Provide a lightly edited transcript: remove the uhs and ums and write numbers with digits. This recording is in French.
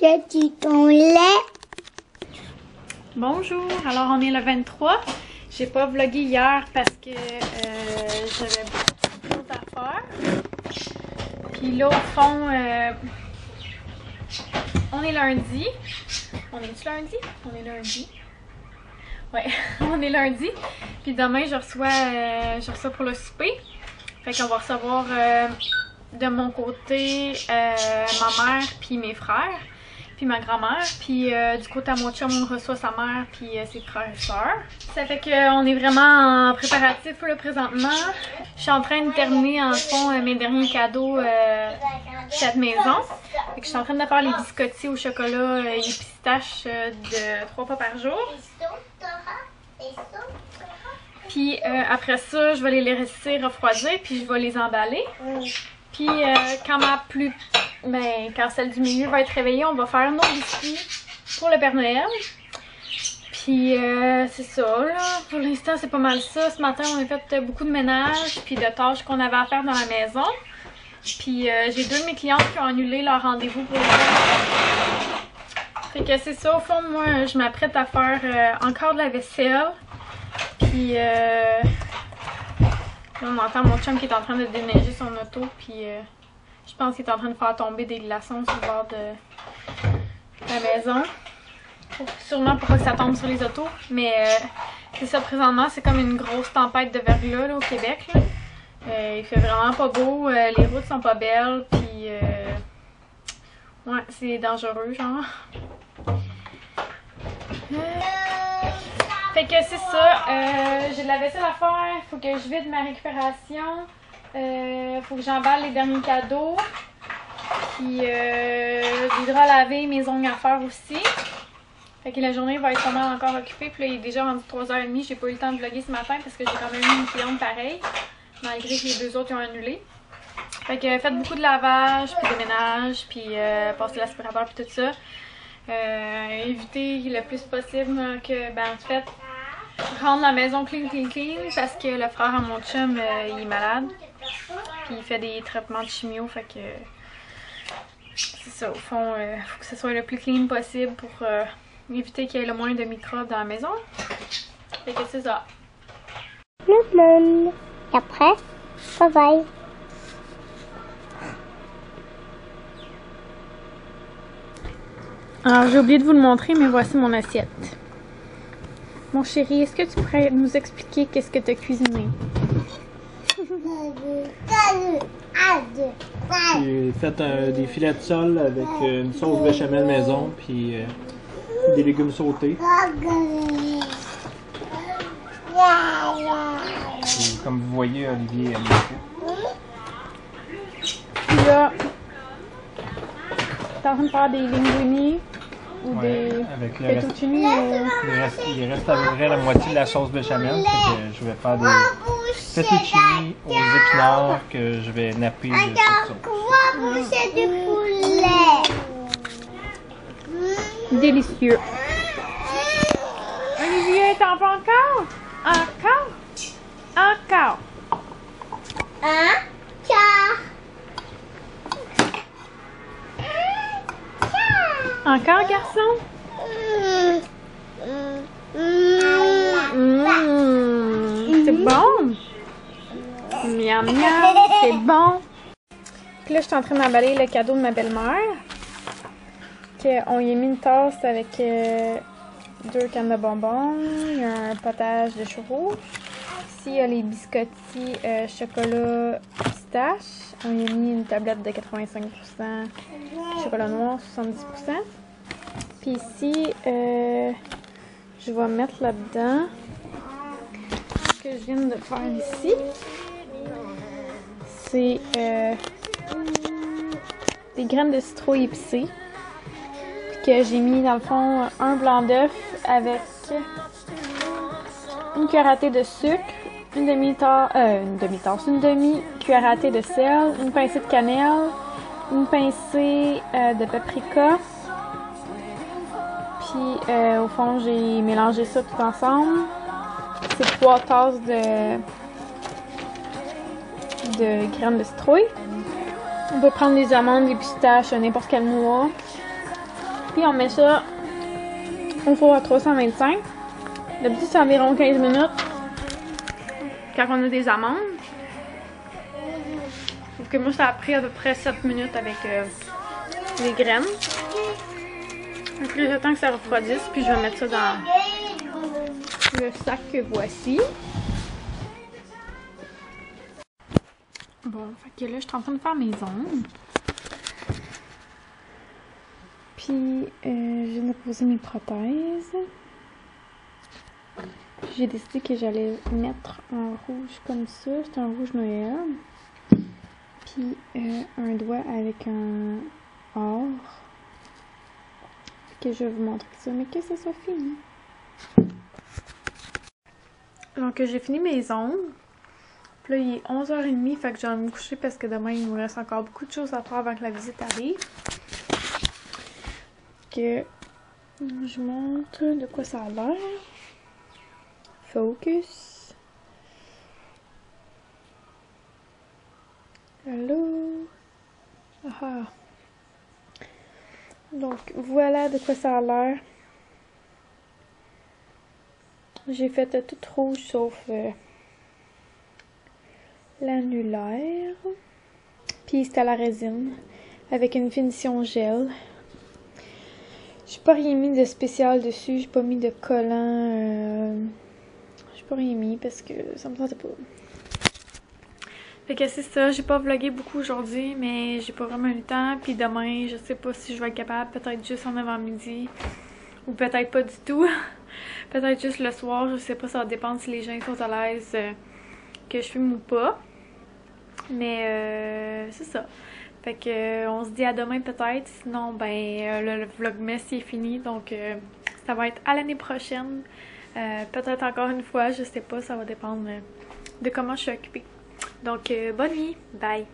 J'ai ton lait. Bonjour, alors on est le 23. J'ai pas vlogué hier parce que j'avais beaucoup de choses à faire. Puis là au fond, on est lundi. On est-tu lundi? On est lundi. Ouais, on est lundi. Puis demain je reçois pour le souper. Fait qu'on va recevoir de mon côté ma mère puis mes frères. Puis ma grand-mère, puis du côté à mon chum, on reçoit sa mère puis ses frères et sœurs. Ça fait qu'on est vraiment en préparatif là, présentement. Je suis en train de terminer en fond mes derniers cadeaux cette maison. Fait que je suis en train de faire les biscottis au chocolat et les pistaches de 3 fois par jour. Puis après ça, je vais les laisser refroidir puis je vais les emballer. Puis quand celle du milieu va être réveillée, on va faire nos biscuits pour le Père Noël. Puis c'est ça là. Pour l'instant c'est pas mal ça. Ce matin on a fait beaucoup de ménage puis de tâches qu'on avait à faire dans la maison. Puis j'ai 2 de mes clientes qui ont annulé leur rendez-vous pour le Fait que c'est ça, au fond moi je m'apprête à faire encore de la vaisselle. Puis là, on entend mon chum qui est en train de déneiger son auto, puis je pense qu'il est en train de faire tomber des glaçons sur le bord de la maison. Sûrement pour pas que ça tombe sur les autos, mais c'est ça présentement, c'est comme une grosse tempête de verglas là, au Québec. Là. Il fait vraiment pas beau, les routes sont pas belles, puis ouais, c'est dangereux genre. Fait que c'est ça, j'ai de la vaisselle à faire, faut que je vide ma récupération, faut que j'emballe les derniers cadeaux, puis des draps à laver, mes ongles à faire aussi. Fait que la journée va être pas mal encore occupée, puis là il est déjà rendu 3h30, j'ai pas eu le temps de vlogger ce matin parce que j'ai quand même eu une cliente pareille, malgré que les 2 autres ont annulé. Fait que faites beaucoup de lavage, puis de ménage, puis passer l'aspirateur puis tout ça. Éviter le plus possible que, en fait, rendre la maison clean parce que le frère à mon chum il est malade puis il fait des traitements de chimio, fait que c'est ça, au fond faut que ce soit le plus clean possible pour éviter qu'il y ait le moins de microbes dans la maison, fait que c'est ça. Et après, bye bye. Alors j'ai oublié de vous le montrer, mais voici mon assiette. Mon chéri, est-ce que tu pourrais nous expliquer qu'est-ce que tu as cuisiné? J'ai fait des filets de sole avec une sauce béchamel maison, puis des légumes sautés. Et comme vous voyez, Olivier aime beaucoup. Puis là, t'es en train de faire des linguini ou des fettuccini. Il reste à peu près la moitié de la sauce béchamel, fait que je vais faire des fettuccini aux épinards que je vais napper de cette sauce. C'est du poulet. Délicieux. Olivier, t'en veux encore? Encore? Encore? Encore, garçon? C'est bon? Miam miam, c'est bon. Puis là, je suis en train d'emballer le cadeau de ma belle-mère. On y a mis une tasse avec 2 cannes de bonbons. Il y a un potage de churros. Ici, il y a les biscottis chocolat pistache. On y a mis une tablette de 85%, chocolat noir 70%. Puis ici, je vais mettre là-dedans ce que je viens de faire ici. C'est des graines de citrouille épicées. Puis que j'ai mis dans le fond un blanc d'œuf avec une cuillère à thé de sucre, une demi-cuillère à thé de sel, une pincée de cannelle, une pincée de paprika. Puis au fond j'ai mélangé ça tout ensemble. C'est 3 tasses de graines de citrouille. On peut prendre des amandes, des pistaches, n'importe quelle noix. Puis on met ça au four à 325. D'habitude, c'est environ 15 minutes quand on a des amandes. Sauf que moi, ça a pris à peu près 7 minutes avec les graines. Donc là, j'attends que ça refroidisse, puis je vais mettre ça dans le sac que voici. Bon, fait que là, je suis en train de faire mes ongles. Puis, je viens de poser mes prothèses. J'ai décidé que j'allais mettre un rouge comme ça. C'est un rouge Noël. Puis, un doigt avec un or. Que je vais vous montrer ça, mais que ça soit fini. Donc, j'ai fini mes ongles. Puis là, il est 11h30, fait que je vais me coucher parce que demain, il nous reste encore beaucoup de choses à faire avant que la visite arrive. Que je montre de quoi ça a l'air. Focus. Allô? Ah. Donc, voilà de quoi ça a l'air. J'ai fait tout rouge sauf l'annulaire. Puis c'est à la résine avec une finition gel. J'ai pas rien mis de spécial dessus. J'ai pas mis de collant. J'ai pas rien mis parce que ça me tentait pas. Fait que c'est ça. J'ai pas vlogué beaucoup aujourd'hui, mais j'ai pas vraiment eu le temps. Puis demain, je sais pas si je vais être capable. Peut-être juste en avant-midi. Ou peut-être pas du tout. Peut-être juste le soir. Je sais pas, ça va dépendre si les gens sont à l'aise que je filme ou pas. Mais c'est ça. Fait que on se dit à demain peut-être. Sinon, ben le vlogmas est fini. Donc ça va être à l'année prochaine. Peut-être encore une fois. Je sais pas. Ça va dépendre de comment je suis occupée. Donc bonne nuit. Bye.